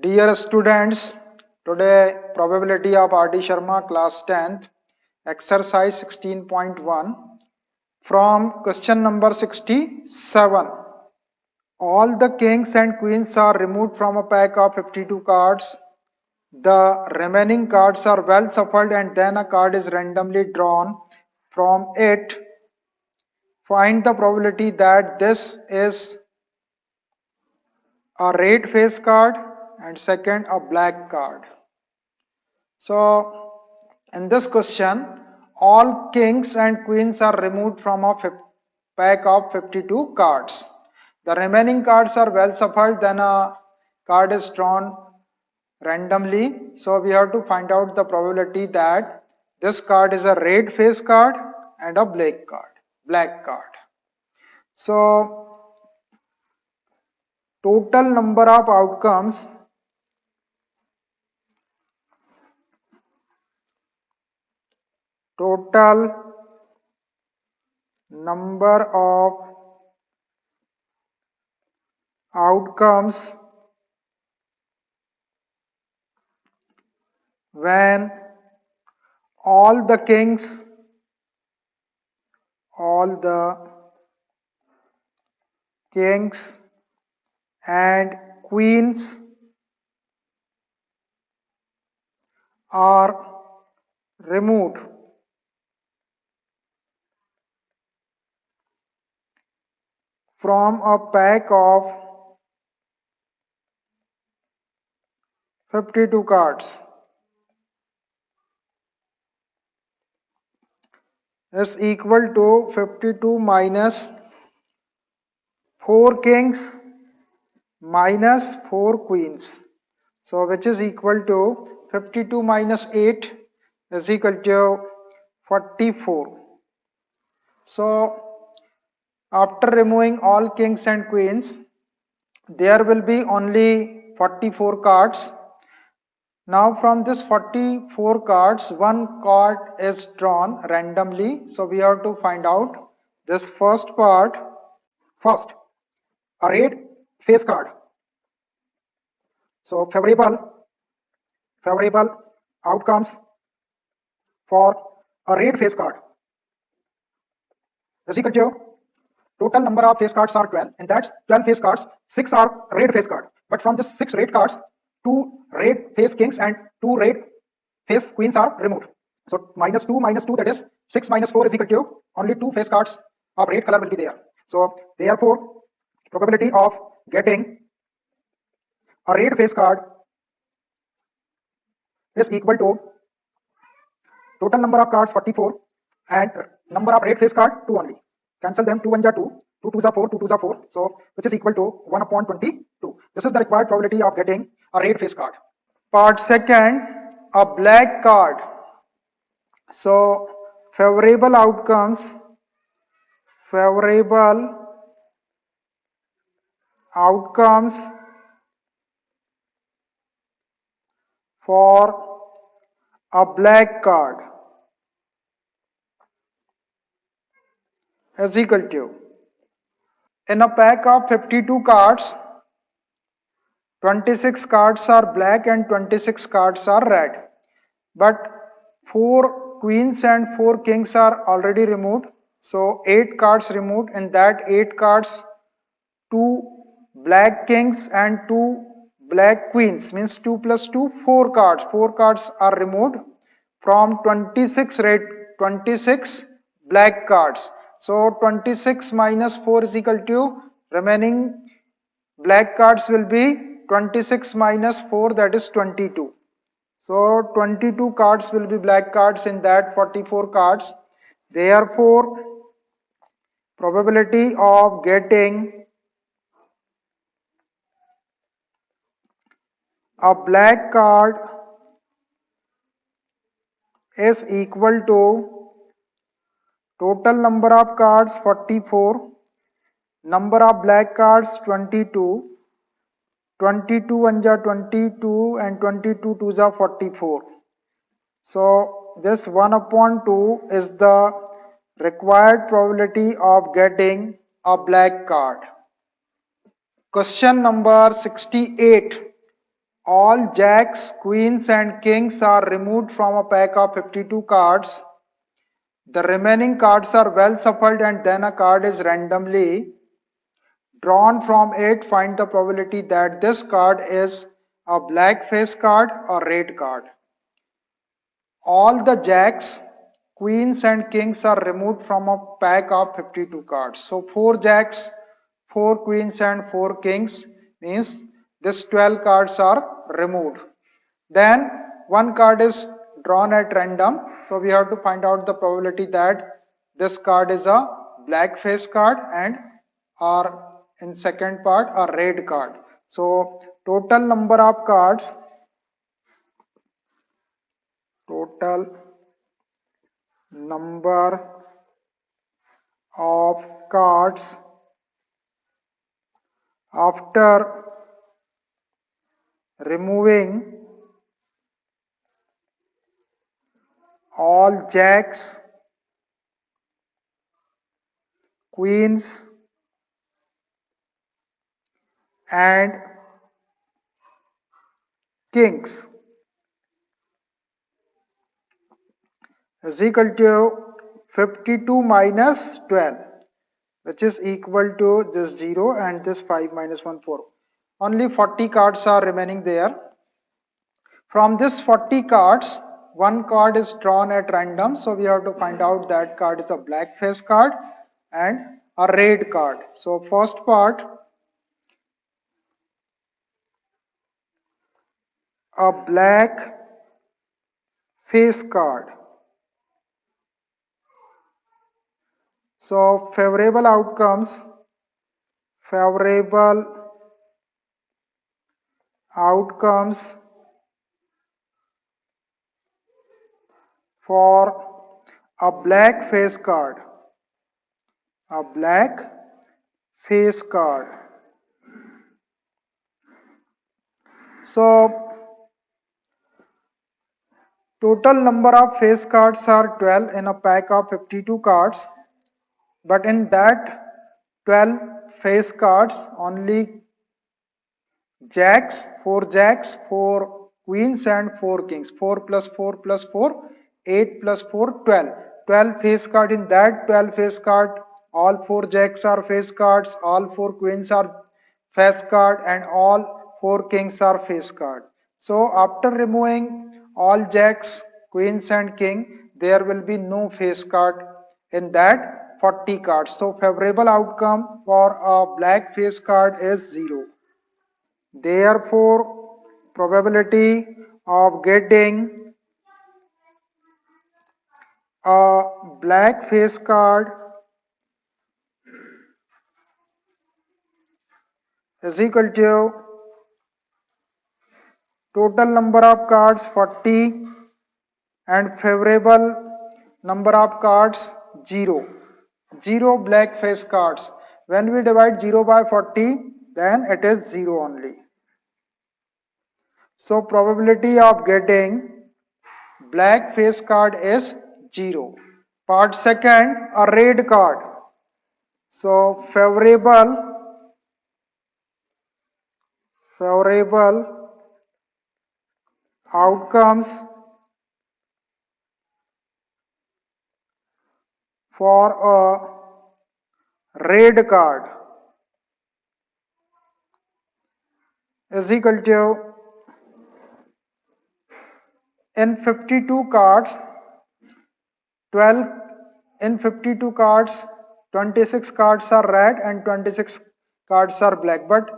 Dear students, today probability of R.D. Sharma class 10th exercise 16.1 from question number 67. All the kings and queens are removed from a pack of 52 cards. The remaining cards are well shuffled and then a card is randomly drawn from it. Find the probability that this is a red face card and second a black card. So, in this question, all kings and queens are removed from a pack of 52 cards. The remaining cards are well shuffled, then a card is drawn randomly. So, we have to find out the probability that this card is a red face card and a black card. So, total number of outcomes total number of outcomes when all the kings and queens are removed from a pack of 52 cards is equal to 52 minus 4 kings minus 4 queens. So which is equal to 52 minus 8 is equal to 44. So after removing all kings and queens, there will be only 44 cards. Now from this 44 cards, one card is drawn randomly. So we have to find out this first part. First, a red face card. So favorable outcomes for a red face card is equal to total number of face cards are 12, and that's 12 face cards, 6 are red face card. But from this 6 red cards, 2 red face kings and 2 red face queens are removed. So minus 2, that is 6 minus 4 is equal to only 2 face cards of red color will be there. So therefore, probability of getting a red face card is equal to total number of cards 44 and number of red face card 2 only. Cancel them, 2 1 are 2, 2 2 are 4, 2 2 are 4, so which is equal to 1 upon 22. This is the required probability of getting a red face card. Part second, a black card. So favorable outcomes for a black card is equal to, in a pack of 52 cards, 26 cards are black and 26 cards are red. But 4 queens and 4 kings are already removed. So 8 cards removed. In that 8 cards, 2 black kings and 2 black queens, means 2 plus 2, 4 cards. 4 cards are removed from 26 black cards. So 26 minus 4 is equal to, remaining black cards will be 26 minus 4, that is 22. So 22 cards will be black cards in that 44 cards. Therefore, probability of getting a black card is equal to total number of cards 44, number of black cards 22, 22 1 ja 22 and 22 2 ja 44. So this 1 upon 2 is the required probability of getting a black card. Question number 68. All jacks, queens and kings are removed from a pack of 52 cards. The remaining cards are well shuffled and then a card is randomly drawn from it. Find the probability that this card is a black face card or red card. All the jacks, queens and kings are removed from a pack of 52 cards. So 4 jacks, 4 queens and 4 kings means this 12 cards are removed. Then one card is drawn at random. So we have to find out the probability that this card is a black face card and or in second part a red card. So total number of cards after removing all jacks, queens and kings is equal to 52 minus 12, which is equal to this 0 and this 5 minus 1 4. Only 40 cards are remaining there. From this 40 cards, one card is drawn at random, so we have to find out that card is a black face card and a red card. So first part, a black face card. So favorable outcomes for a black face card. A black face card. So total number of face cards are 12 in a pack of 52 cards, but in that 12 face cards only jacks, 4 queens and 4 kings. 4 plus 4 plus 4, 8 plus 4, 12. 12 face card. In that 12 face card, all 4 jacks are face cards, all 4 queens are face card and all 4 kings are face card. So after removing all jacks, queens and king, there will be no face card in that 40 cards. So favorable outcome for a black face card is 0. Therefore, probability of getting a black face card is equal to total number of cards 40 and favorable number of cards 0. 0 black face cards. When we divide 0 by 40, then it is 0 only. So probability of getting black face card is 0. Part second, a red card. So favorable outcomes for a red card is equal to in 52 cards 12 in 52 cards 26 cards are red and 26 cards are black, but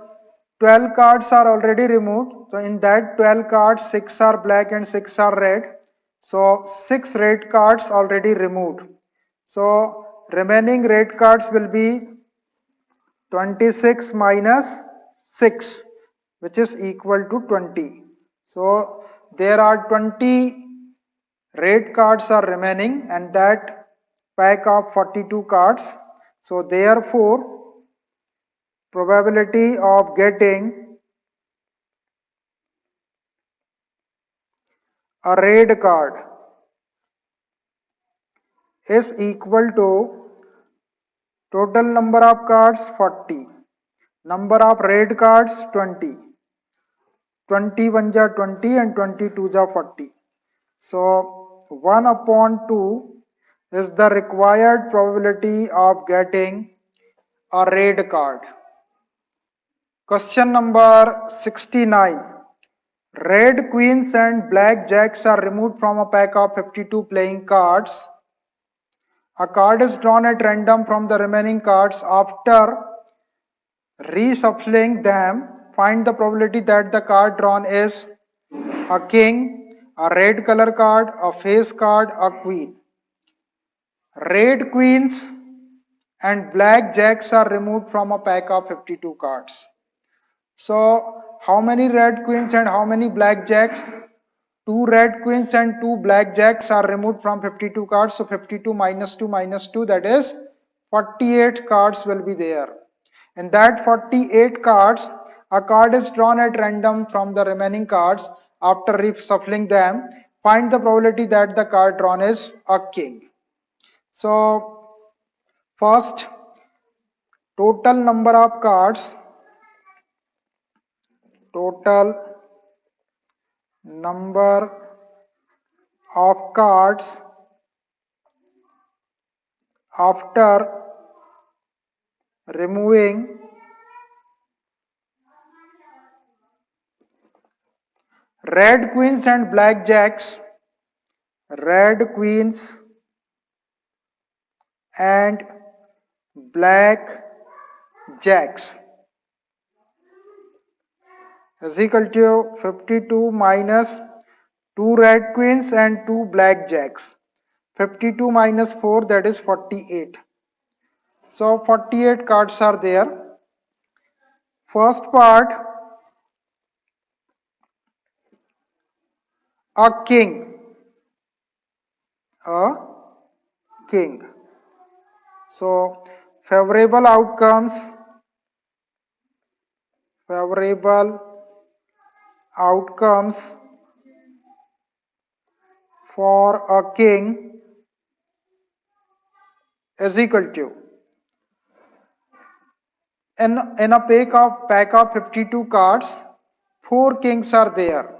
12 cards are already removed. So in that 12 cards 6 are black and 6 are red, so 6 red cards already removed. So remaining red cards will be 26 minus 6, which is equal to 20. So there are 20 red cards are remaining and that pack of 42 cards. So therefore probability of getting a red card is equal to total number of cards 40, number of red cards 20. 20 1 ja 20 and 22 ja 40. So 1 upon 2 is the required probability of getting a red card. Question number 69. Red queens and black jacks are removed from a pack of 52 playing cards. A card is drawn at random from the remaining cards. After reshuffling them, find the probability that the card drawn is a king, a red color card, a face card, a queen. Red queens and black jacks are removed from a pack of 52 cards. So, how many red queens and how many black jacks? Two red queens and two black jacks are removed from 52 cards. So, 52 minus 2 minus 2, that is 48 cards will be there. In that 48 cards, a card is drawn at random from the remaining cards. After reshuffling them, find the probability that the card drawn is a king. So, first, total number of cards, total number of cards after removing red queens and black jacks, red queens and black jacks is equal to 52 minus 2 red queens and 2 black jacks. 52 minus 4, that is 48. So 48 cards are there. First part, a king, a king. So favorable outcomes for a king is equal to, in a pack of 52 cards, 4 kings are there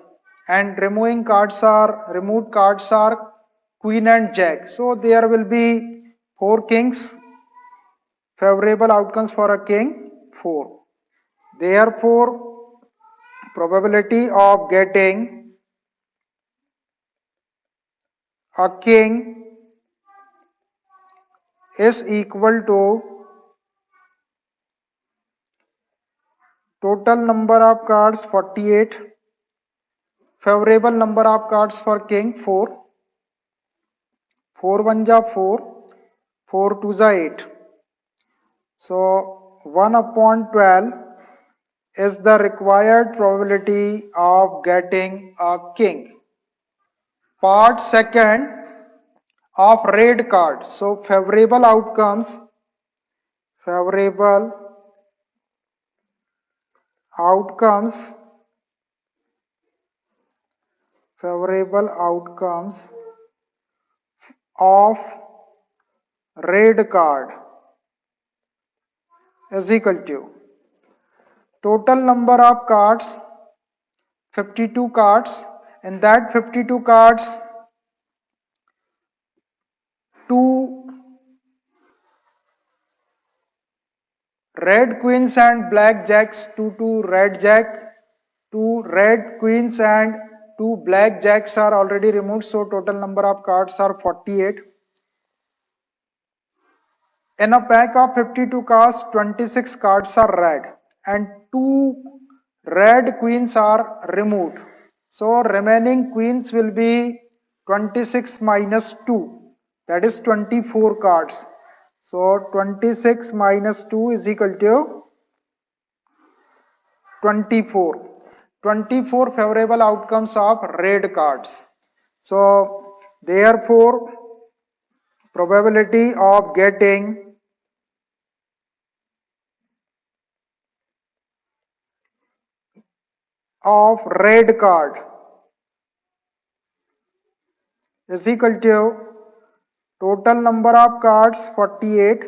and removed cards are queen and jack. So there will be 4 kings. Favorable outcomes for a king, 4. Therefore, probability of getting a king is equal to total number of cards 48, favorable number of cards for king 4, 4 1 ja 4, 4 2 ja 8. So 1 upon 12 is the required probability of getting a king. Part second of red card. So favorable outcomes outcomes favorable outcomes of red card is equal to total number of cards 52 cards. In that 52 cards, 2 red queens and black jacks, 2 red jack, 2 red queens and 2 black jacks are already removed, so total number of cards are 48. In a pack of 52 cards, 26 cards are red and 2 red queens are removed. So remaining queens will be 26 minus 2, that is 24 cards. So 26 minus 2 is equal to 24. 24 favorable outcomes of red cards. So therefore, probability of getting of red card is equal to total number of cards 48,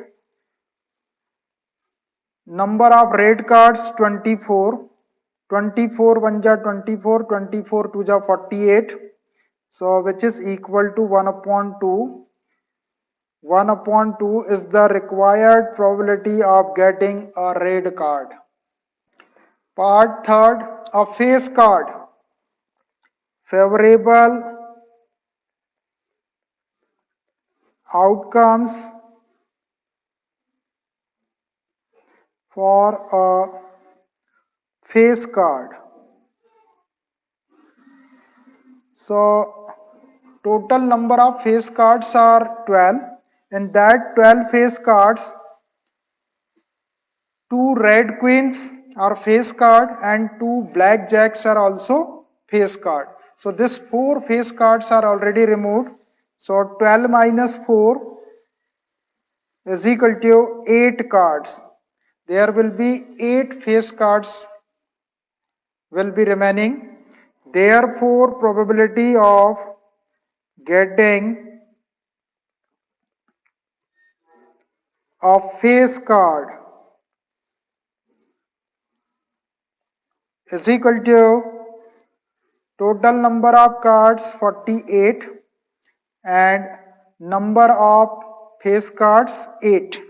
number of red cards 24, 24 1 ja 24, 24 2 ja 48. So which is equal to 1 upon 2. 1 upon 2 is the required probability of getting a red card. Part third, a face card. Favorable outcomes for a face card. So total number of face cards are 12. In that 12 face cards, 2 red queens are face card and 2 black jacks are also face card. So this 4 face cards are already removed. So 12 minus 4 is equal to 8 cards. There will be 8 face cards will be remaining. Therefore, probability of getting a face card is equal to total number of cards 48 and number of face cards 8.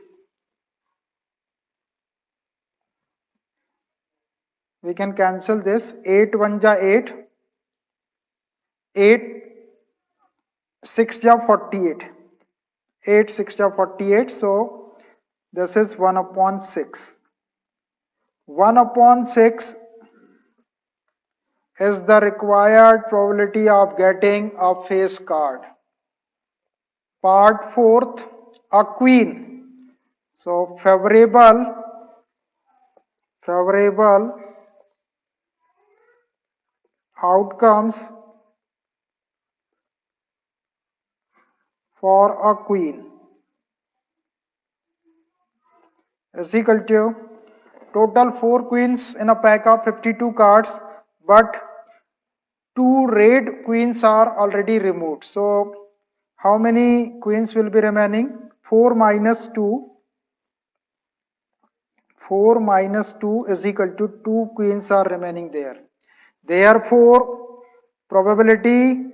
We can cancel this. 8 1 ja 8, 8 6 ja 48, 8 6 ja 48. So this is 1 upon 6. 1 upon 6 is the required probability of getting a face card. Part fourth, a queen. So favorable outcomes for a queen is equal to total 4 queens in a pack of 52 cards, but 2 red queens are already removed. So how many queens will be remaining? 4 minus 2. 4 minus 2 is equal to 2 queens are remaining there. Therefore, probability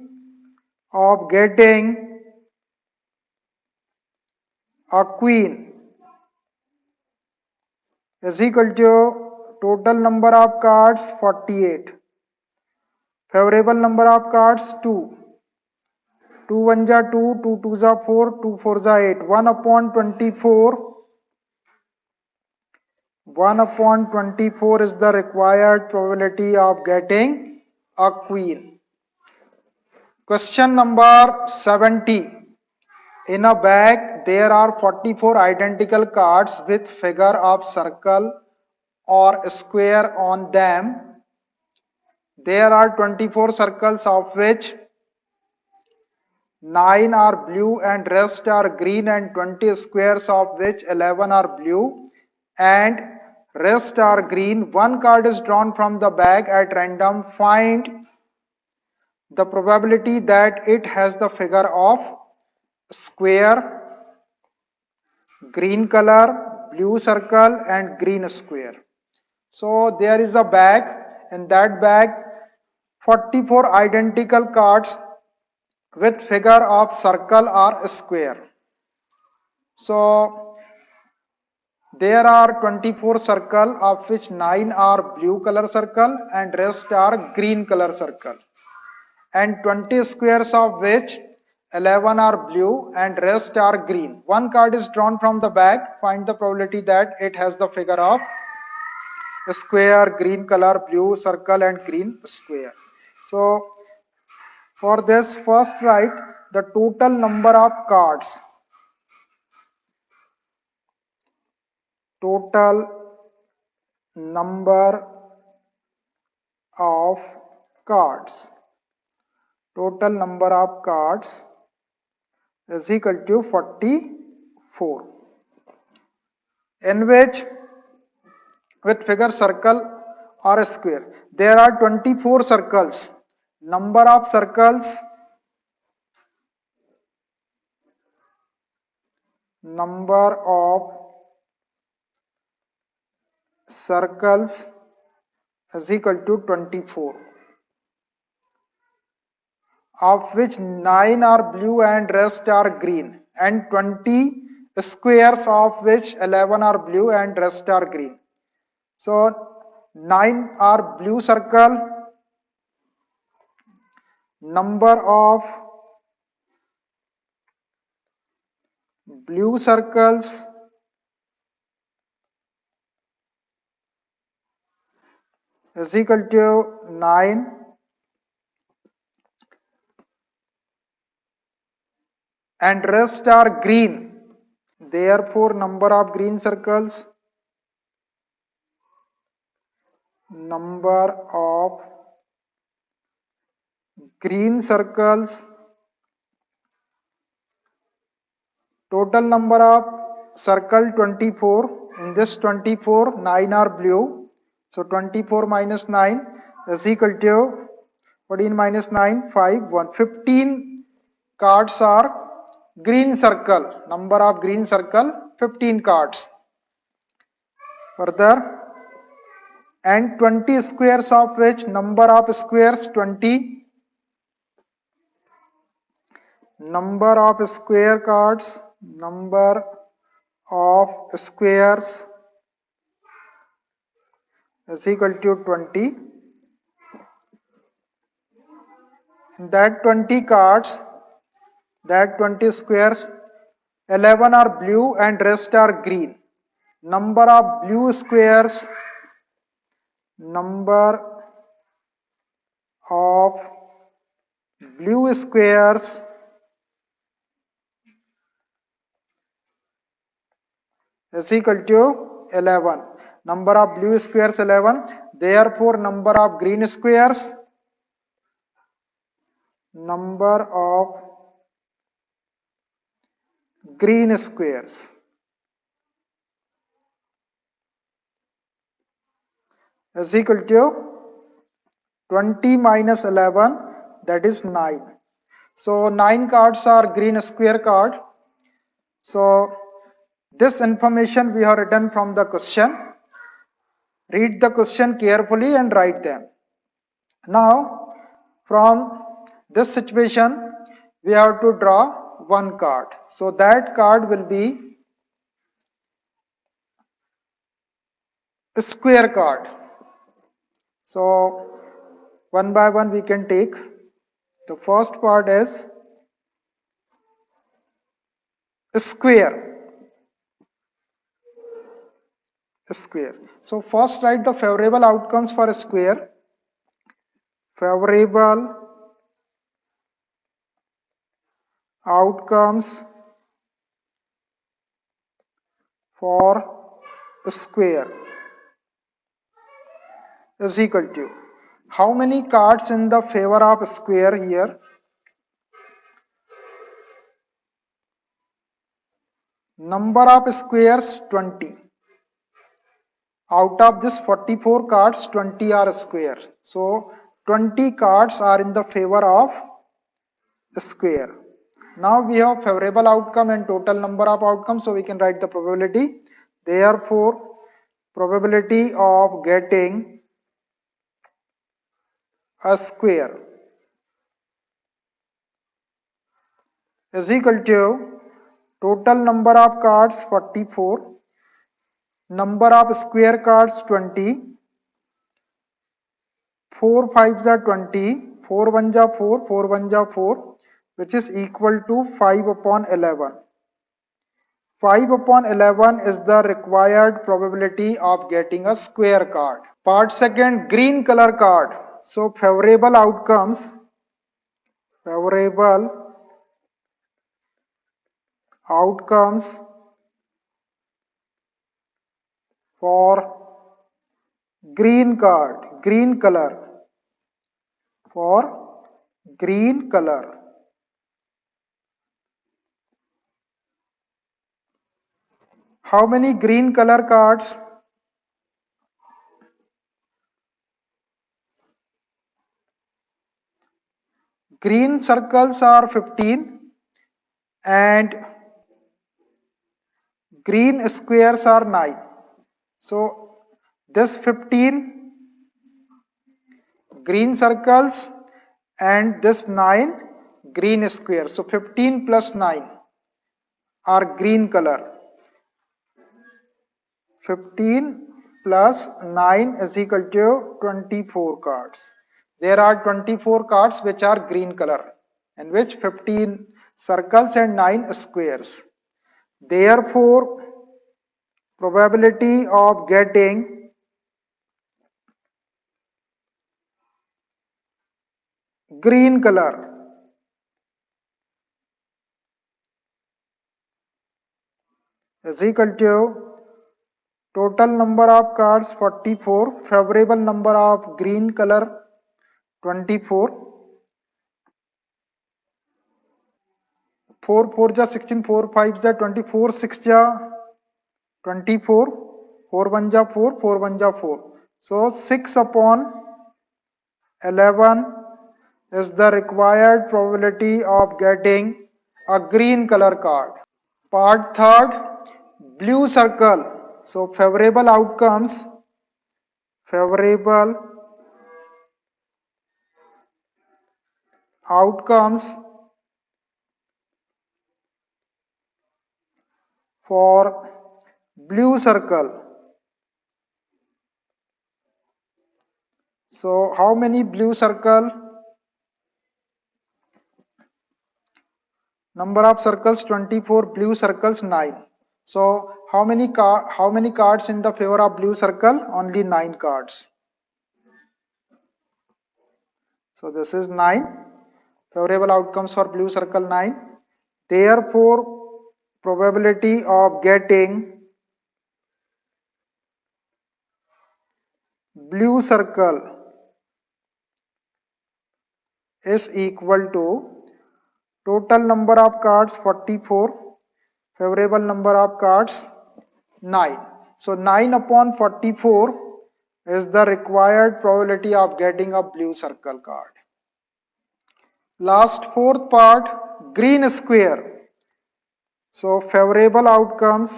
of getting a queen is equal to total number of cards 48. Favorable number of cards 2. 2 1 ja 2, 2 2 ja 4, 2 4 ja 8. 1 upon 24. 1 upon 24 is the required probability of getting a queen. Question number 70. In a bag, there are 44 identical cards with figure of circle or square on them. There are 24 circles of which 9 are blue and rest are green, and 20 squares of which 11 are blue and rest are green. One card is drawn from the bag at random. Find the probability that it has the figure of square, green color, blue circle and green square. So there is a bag. In that bag 44 identical cards with figure of circle or square. So there are 24 circle of which 9 are blue color circle and rest are green color circle, and 20 squares of which 11 are blue and rest are green. One card is drawn from the bag. Find the probability that it has the figure of square, green color, blue circle and green square. So for this, first write the total number of cards. Total number of cards. Total number of cards is equal to 44. In which with figure circle or square, there are 24 circles. Number of circles, number of circles is equal to 24, of which 9 are blue and rest are green, and 20 squares of which 11 are blue and rest are green. So 9 are blue circle, number of blue circles is equal to 9, and rest are green. Therefore, number of green circles, number of green circles, total number of circle 24. In this 24, 9 are blue. So 24 minus 9 is equal to 14 minus 9, 5, 1. 15 cards are green circle. Number of green circle, 15 cards. Further, and 20 squares of which number of squares 20, number of square cards, number of squares is equal to 20. In that 20 cards, that 20 squares, 11 are blue and rest are green. Number of blue squares, number of blue squares is equal to 11. Number of blue squares 11. Therefore, number of green squares, number of green squares is equal to 20 minus 11, that is 9. So 9 cards are green square card. So this information we have written from the question. Read the question carefully and write them. Now from this situation we have to draw one card. So that card will be a square card. So one by one we can take. The first part is a square. Square. So first write the favorable outcomes for a square. Favorable outcomes for a square is equal to, how many cards in the favor of a square here? Number of squares 20. Out of this 44 cards, 20 are square. So 20 cards are in the favor of a square. Now we have favorable outcome and total number of outcomes, so we can write the probability. Therefore, probability of getting a square is equal to total number of cards 44, number of square cards 20, 4 5s are 20, 4 1s are 4, 4 1s are 4, which is equal to 5 upon 11. 5 upon 11 is the required probability of getting a square card. Part second, green color card. So favorable outcomes for green card, green color, for green color. How many green color cards? Green circles are 15 and green squares are 9. So this 15 green circles and this 9 green squares. So 15 plus 9 are green color. 15 plus 9 is equal to 24 cards. There are 24 cards which are green color, in which 15 circles and 9 squares. Therefore, probability of getting green color is equal to total number of cards 44, favorable number of green color 24, 4 4 ja 16, 4 5 ja 24, 6 ja 24, 4 1 ja 4, 4 1 ja 4. So 6 upon 11 is the required probability of getting a green color card. Part third, blue circle. So favorable outcomes for blue circle. So how many blue circle? Number of circles 24, blue circles 9. So how many cards in the favor of blue circle? Only 9 cards. So this is 9. Favorable outcomes for blue circle 9. Therefore, probability of getting blue circle is equal to total number of cards 44, favorable number of cards 9. So 9 upon 44 is the required probability of getting a blue circle card. Last fourth part, green square. So favorable outcomes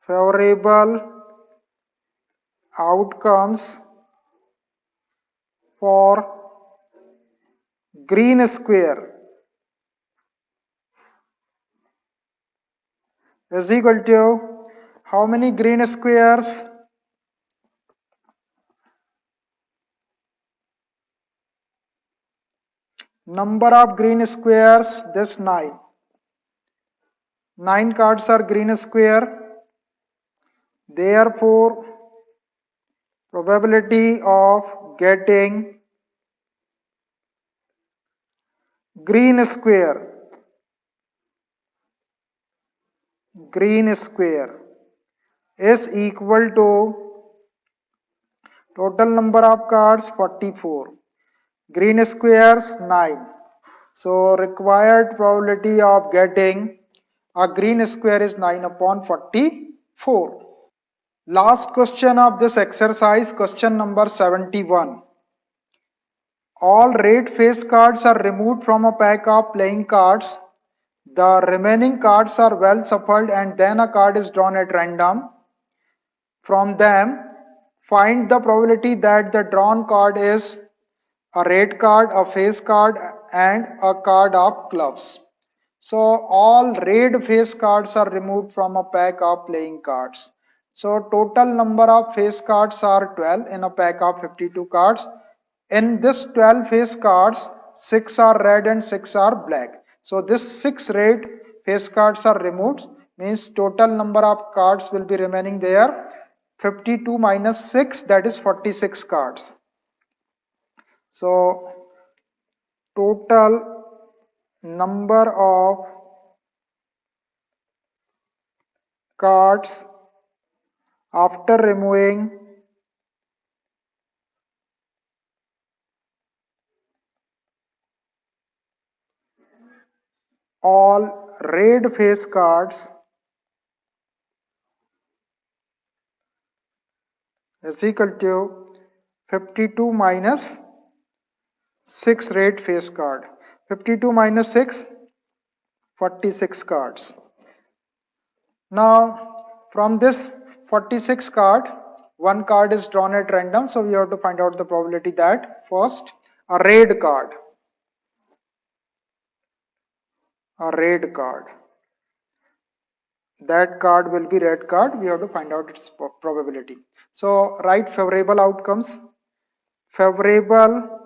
for green square is equal to how many green squares? Number of green squares, this 9. 9 cards are green square. Therefore, probability of getting green square is equal to total number of cards 44, green squares 9. So required probability of getting a green square is 9 upon 44. Last question of this exercise, question number 71. All red face cards are removed from a pack of playing cards. The remaining cards are well shuffled and then a card is drawn at random. From them, find the probability that the drawn card is a red card, a face card, and a card of clubs. So all red face cards are removed from a pack of playing cards. So total number of face cards are 12 in a pack of 52 cards. In this 12 face cards, 6 are red and 6 are black. So this 6 red face cards are removed, means total number of cards will be remaining there. 52 minus 6, that is 46 cards. So total number of cards after removing all red face cards is equal to 52 minus 6 red face card. 52 minus 6, 46 cards. Now from this 46 card, one card is drawn at random, so we have to find out the probability that first a red card, that card will be red card. We have to find out its probability. So write favorable outcomes. Favorable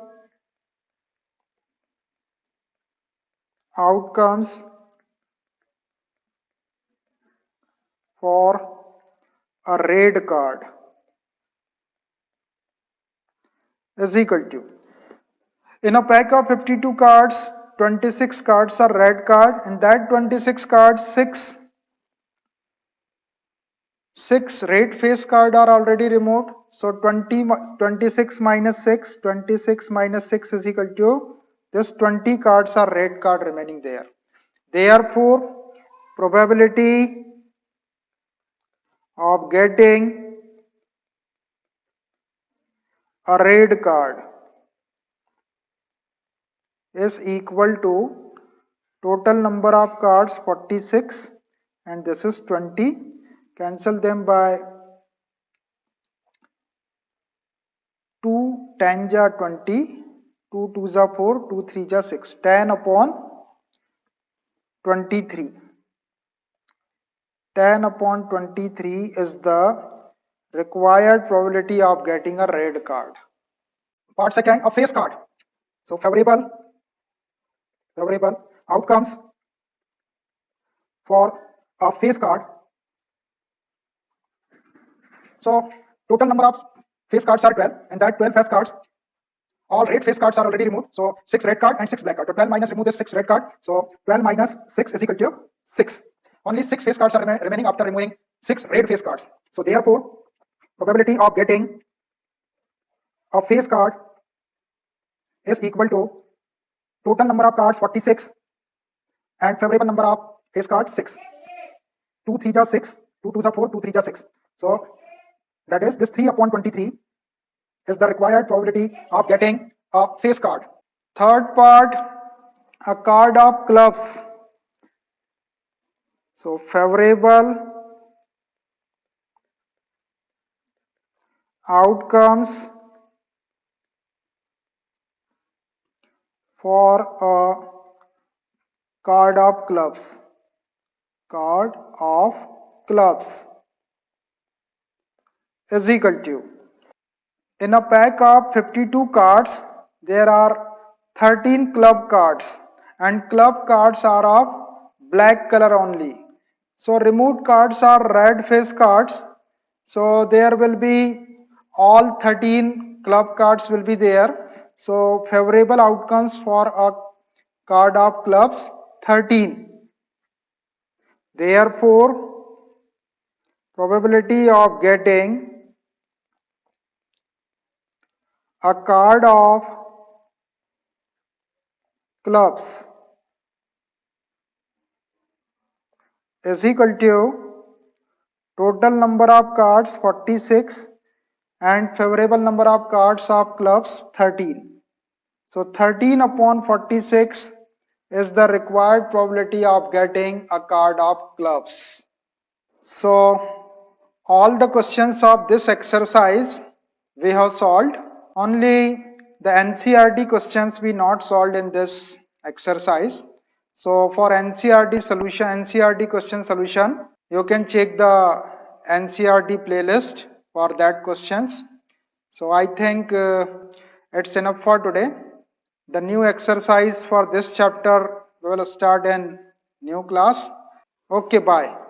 outcomes for a red card is equal to, in a pack of 52 cards, 26 cards are red card. In that 26 cards, 6 red face card are already removed. So 26 minus 6, 26 minus 6 is equal to, this 20 cards are red card remaining there. Therefore, probability of getting a red card is equal to total number of cards 46 and this is 20. Cancel them by 2 10 ja 20, 2 2 ja 4, 2 3 ja 6, 10 upon 23. 10 upon 23 is the required probability of getting a red card. Part second, a face card. So favorable outcomes for a face card. So total number of face cards are 12 and that 12 face cards, all red face cards are already removed. So 6 red card and 6 black card. So 12 minus remove this 6 red card. So 12 minus 6 is equal to 6. Only 6 face cards are remaining after removing 6 red face cards. So therefore, probability of getting a face card is equal to total number of cards 46 and favorable number of face cards 6. 2 3 ja 6, 2 2 ja 4, 2 3 ja 6. So that is this 3 upon 23 is the required probability of getting a face card. Third part, a card of clubs. So favorable outcomes for a card of clubs. Card of clubs is equal to, in a pack of 52 cards, there are 13 club cards and club cards are of black color only. So removed cards are red face cards. So there will be all 13 club cards will be there. So favorable outcomes for a card of clubs 13. Therefore, probability of getting a card of clubs is equal to total number of cards 46 and favorable number of cards of clubs 13. So 13 upon 46 is the required probability of getting a card of clubs. So all the questions of this exercise we have solved. Only the NCERT questions we not solved in this exercise. So for NCERT solution, NCERT question solution, you can check the NCERT playlist for that questions. So I think it's enough for today. The new exercise for this chapter we will start in new class. Okay, bye.